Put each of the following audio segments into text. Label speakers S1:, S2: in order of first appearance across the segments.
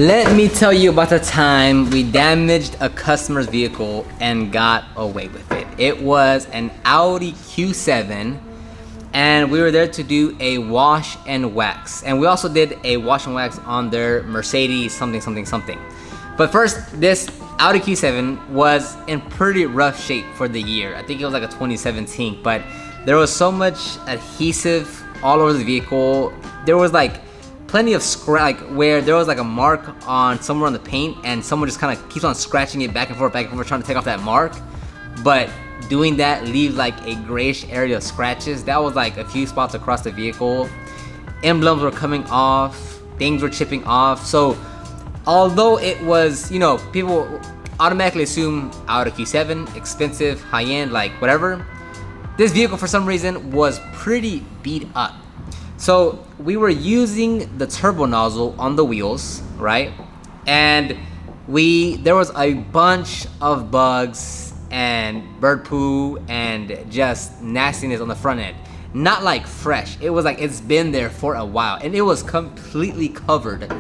S1: Let me tell you about the time we damaged a customer's vehicle and got away with it. It was an Audi Q7 and we were there to do a wash and wax. And we also did a wash and wax on their Mercedes something. But first, this Audi Q7 was in pretty rough shape for the year. I think it was like a 2017, but there was so much adhesive all over the vehicle. There was like plenty of scratch, like where there was like a mark on somewhere on the paint and someone just kind of keeps on scratching it back and forth trying to take off that mark, but doing that leave like a grayish area of scratches. That was like a few spots across the vehicle. Emblems were coming off, things were chipping off. So although it was, you know, people automatically assume Audi Q7, expensive, high-end, like whatever, this vehicle for some reason was pretty beat up. So we were using the turbo nozzle on the wheels, right? And there was a bunch of bugs and bird poo and just nastiness on the front end. Not like fresh. It was like it's been there for a while, and it was completely covered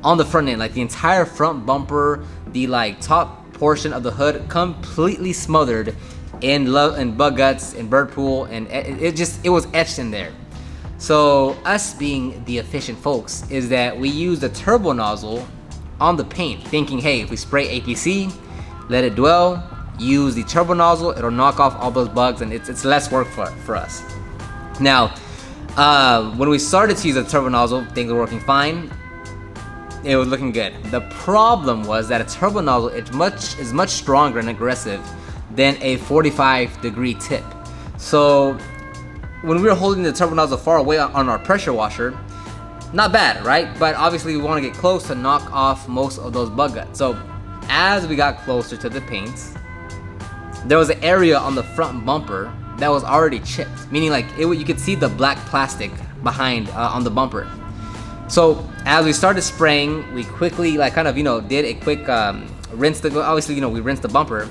S1: on the front end. Like the entire front bumper, the like top portion of the hood, completely smothered in bug guts and bird poo, and it was etched in there. So us being the efficient folks is that we use the turbo nozzle on the paint, thinking, hey, if we spray APC, let it dwell, use the turbo nozzle, it'll knock off all those bugs, and it's less work for us. Now, when we started to use the turbo nozzle, things were working fine. It was looking good. The problem was that a turbo nozzle is much stronger and aggressive than a 45-degree tip. So when we were holding the turbo nozzle far away on our pressure washer, not bad, right? But obviously we want to get close to knock off most of those bug guts. So as we got closer to the paints, there was an area on the front bumper that was already chipped, meaning like you could see the black plastic behind on the bumper. So as we started spraying, we quickly like kind of, you know, did a quick rinse. Obviously, you know, we rinsed the bumper,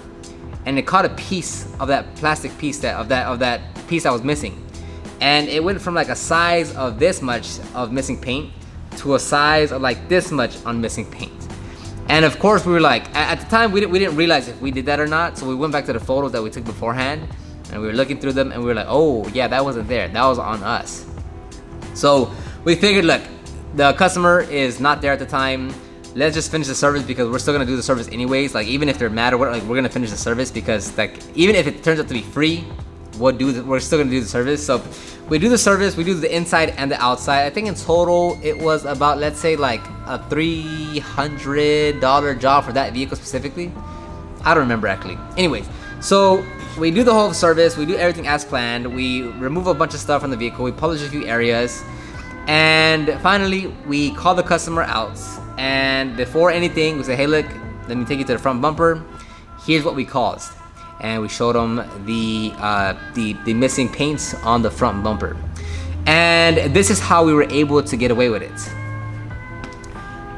S1: and it caught a piece of that plastic piece of that piece that was missing. And it went from like a size of this much of missing paint to a size of like this much on missing paint. And of course we were like, at the time we didn't realize if we did that or not. So we went back to the photos that we took beforehand and we were looking through them and we were like, oh yeah, that wasn't there. That was on us. So we figured, look, the customer is not there at the time. Let's just finish the service because we're still gonna do the service anyways. Like even if they're mad or what, like we're gonna finish the service because like even if it turns out to be free, we're still gonna do the service. So we do the service, we do the inside and the outside. I think in total it was about, let's say like a $300 job for that vehicle specifically. I don't remember actually. Anyways, so we do the whole service, we do everything as planned. We remove a bunch of stuff from the vehicle, we polish a few areas, and finally we call the customer out. And before anything, we say, hey look, let me take you to the front bumper. Here's what we caused. And we showed them the missing paints on the front bumper. And this is how we were able to get away with it.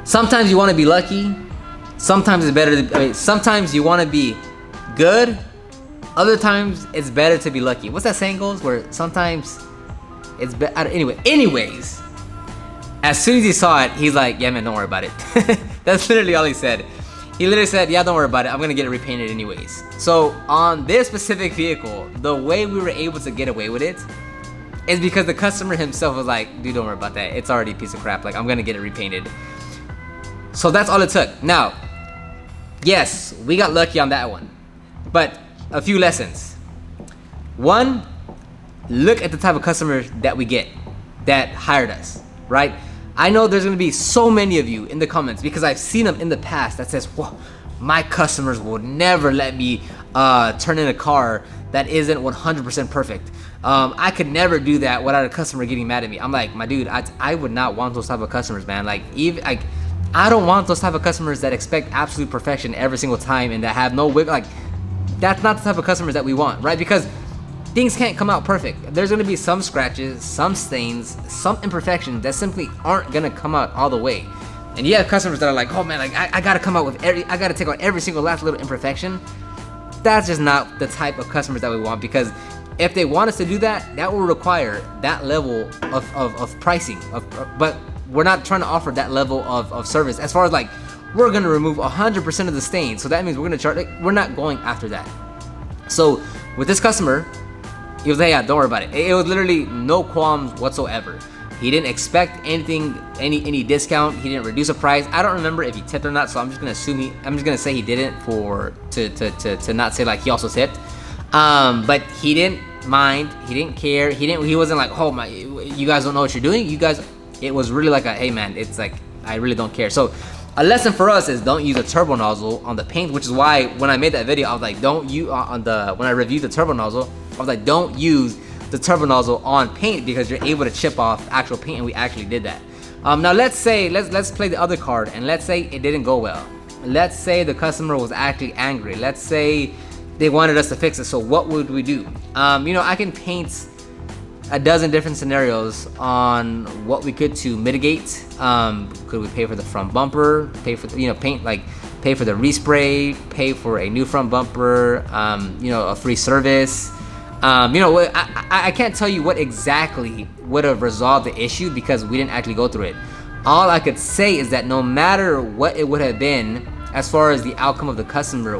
S1: Sometimes you want to be lucky. Sometimes it's better sometimes you want to be good. Other times it's better to be lucky. What's that saying goes? Where sometimes it's better. Anyways, as soon as he saw it, he's like, yeah man, don't worry about it. That's literally all he said. He literally said, yeah, don't worry about it, I'm gonna get it repainted anyways. So on this specific vehicle, the way we were able to get away with it is because the customer himself was like, dude, don't worry about that, it's already a piece of crap, like I'm gonna get it repainted. So that's all it took. Now, yes, we got lucky on that one, but a few lessons. One, look at the type of customers that we get that hired us, right? I know there's gonna be so many of you in the comments because I've seen them in the past that says, whoa, my customers would never let me turn in a car that isn't 100% perfect. I could never do that without a customer getting mad at me. I'm like, my dude, I would not want those type of customers, man. Like, I don't want those type of customers that expect absolute perfection every single time and that have no wiggle. Like, that's not the type of customers that we want, right? Because things can't come out perfect. There's gonna be some scratches, some stains, some imperfections that simply aren't gonna come out all the way. And you have customers that are like, oh man, like I gotta come out with I gotta take out every single last little imperfection. That's just not the type of customers that we want, because if they want us to do that, that will require that level of pricing. But we're not trying to offer that level of service as far as like we're gonna remove 100% of the stain, so that means we're gonna charge, like, we're not going after that. So with this customer, he was like, yeah, don't worry about it. It was literally no qualms whatsoever. He didn't expect anything, any discount. He didn't reduce a price. I don't remember if he tipped or not, so I'm just gonna assume I'm just gonna say he didn't to not say like he also tipped. But he didn't mind. He didn't care. He wasn't like, oh my, you guys don't know what you're doing. You guys, it was really like a, hey man, it's like I really don't care. So a lesson for us is don't use a turbo nozzle on the paint, which is why when I made that video, I was like, don't you when I reviewed the turbo nozzle, I was like, don't use the turbo nozzle on paint because you're able to chip off actual paint, and we actually did that. Now let's play the other card, and let's say it didn't go well. Let's say the customer was actually angry. Let's say they wanted us to fix it. So what would we do? I can paint a dozen different scenarios on what we could to mitigate. Could we pay for the front bumper? Pay for paint, like pay for the respray, pay for a new front bumper, a free service. I can't tell you what exactly would have resolved the issue because we didn't actually go through it. All I could say is that no matter what it would have been as far as the outcome of the customer,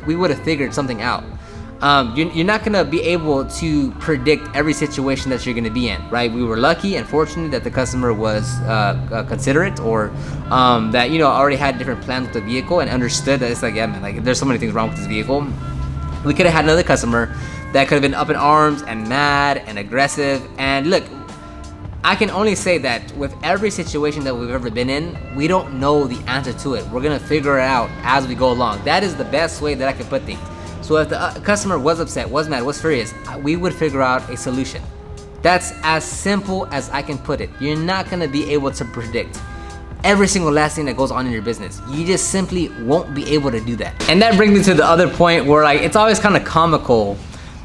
S1: we would have figured something out. You're not gonna be able to predict every situation that you're gonna be in, right? We were lucky and fortunate that the customer was considerate, or that already had different plans with the vehicle and understood that it's like, yeah man, like there's so many things wrong with this vehicle. We could have had another customer that could have been up in arms and mad and aggressive. And look, I can only say that with every situation that we've ever been in, we don't know the answer to it. We're gonna figure it out as we go along. That is the best way that I can put things. So if the customer was upset, was mad, was furious, we would figure out a solution. That's as simple as I can put it. You're not gonna be able to predict every single last thing that goes on in your business. You just simply won't be able to do that. And that brings me to the other point where like it's always kind of comical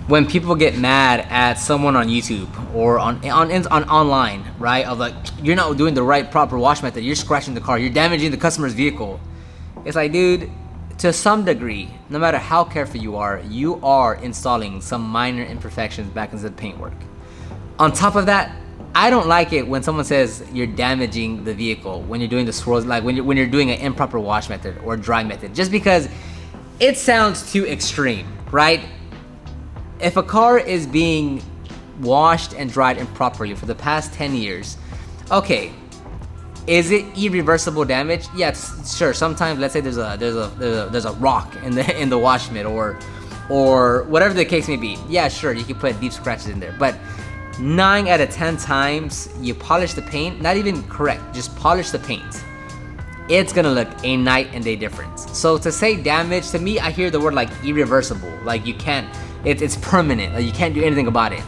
S1: when people get mad at someone on YouTube or on online, right? Of like, you're not doing the right proper wash method, you're scratching the car, you're damaging the customer's vehicle. It's like, dude, to some degree, no matter how careful you are installing some minor imperfections back into the paintwork. On top of that, I don't like it when someone says you're damaging the vehicle when you're doing the swirls, like when you're doing an improper wash method or dry method, just because it sounds too extreme, right? If a car is being washed and dried improperly for the past 10 years, okay, is it irreversible damage? Yes, sure. Sometimes, let's say there's a rock in the wash mitt or whatever the case may be. Yeah, sure, you can put deep scratches in there, but 9 out of 10 times you polish the paint, not even correct, just polish the paint, it's gonna look a night and day difference. So to say damage, to me, I hear the word like irreversible, like you can't, it's permanent, like you can't do anything about it.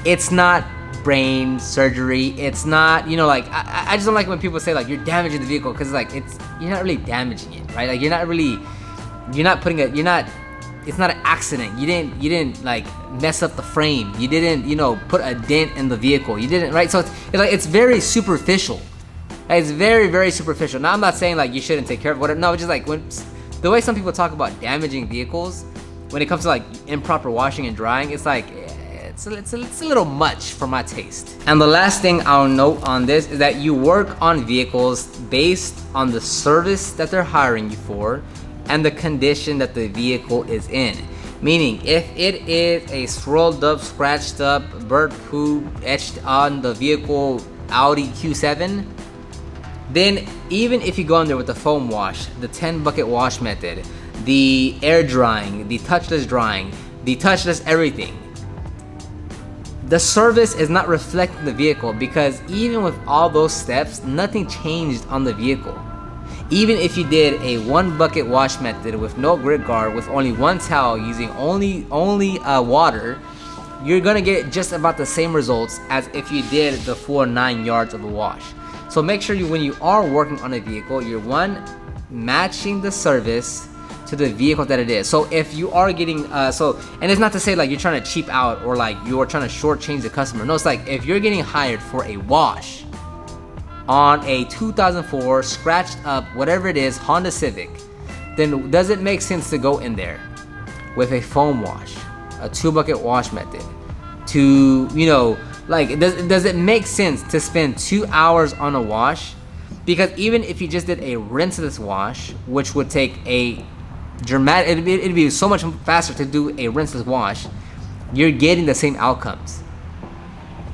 S1: It's not brain surgery, it's not, like, I just don't like when people say like you're damaging the vehicle, because like you're not really damaging it, right? Like it's not an accident. You didn't like mess up the frame. You didn't, put a dent in the vehicle. You didn't, right? So it's very superficial. It's very, very superficial. Now I'm not saying like you shouldn't take care of whatever. No, it's just like when the way some people talk about damaging vehicles, when it comes to like improper washing and drying, it's like it's a little much for my taste. And the last thing I'll note on this is that you work on vehicles based on the service that they're hiring you for and the condition that the vehicle is in. Meaning, if it is a swirled up, scratched up, bird poop etched on the vehicle Audi Q7, then even if you go in there with the foam wash, the 10 bucket wash method, the air drying, the touchless drying, the touchless everything, the service is not reflecting the vehicle, because even with all those steps, nothing changed on the vehicle. Even if you did a 1 bucket wash method with no grit guard, with only 1 towel, using only water, you're gonna get just about the same results as if you did the full 9 yards of a wash. So make sure when you are working on a vehicle, you're matching the service to the vehicle that it is. So if you are getting, and it's not to say like you're trying to cheap out or like you're trying to shortchange the customer. No, it's like if you're getting hired for a wash on a 2004 scratched up, whatever it is, Honda Civic, then does it make sense to go in there with a foam wash, a 2 bucket wash method, to Like, does it make sense to spend 2 hours on a wash? Because even if you just did a rinseless wash, which would take a dramatic, it'd be so much faster to do a rinseless wash, you're getting the same outcomes.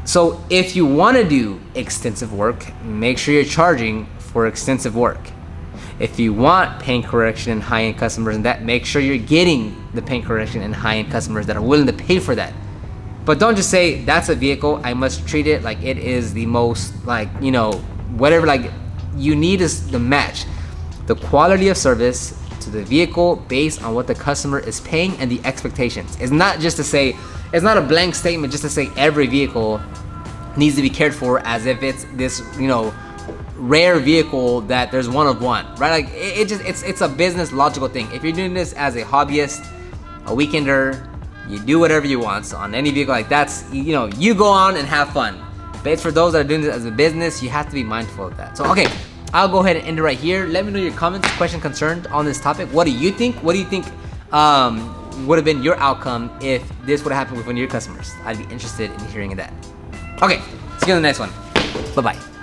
S1: So if you want to do extensive work, make sure you're charging for extensive work. If you want paint correction and high-end customers and that, make sure you're getting the paint correction and high-end customers that are willing to pay for that. But don't just say, that's a vehicle, I must treat it like it is the most, like, you know, whatever. Like, you need is the match the quality of service to the vehicle based on what the customer is paying and the expectations. It's not just to say, it's not a blank statement just to say every vehicle needs to be cared for as if it's this, you know, rare vehicle that there's one of one, right? Like, it's a business logical thing. If you're doing this as a hobbyist, a weekender, you do whatever you want. So on any vehicle, like, that's, you know, you go on and have fun. But it's for those that are doing this as a business, you have to be mindful of that. So, okay, I'll go ahead and end it right here. Let me know your comments, question, concern on this topic. What do you think? What do you think would have been your outcome if this would have happened with one of your customers? I'd be interested in hearing that. Okay, see you on the next one. Bye-bye.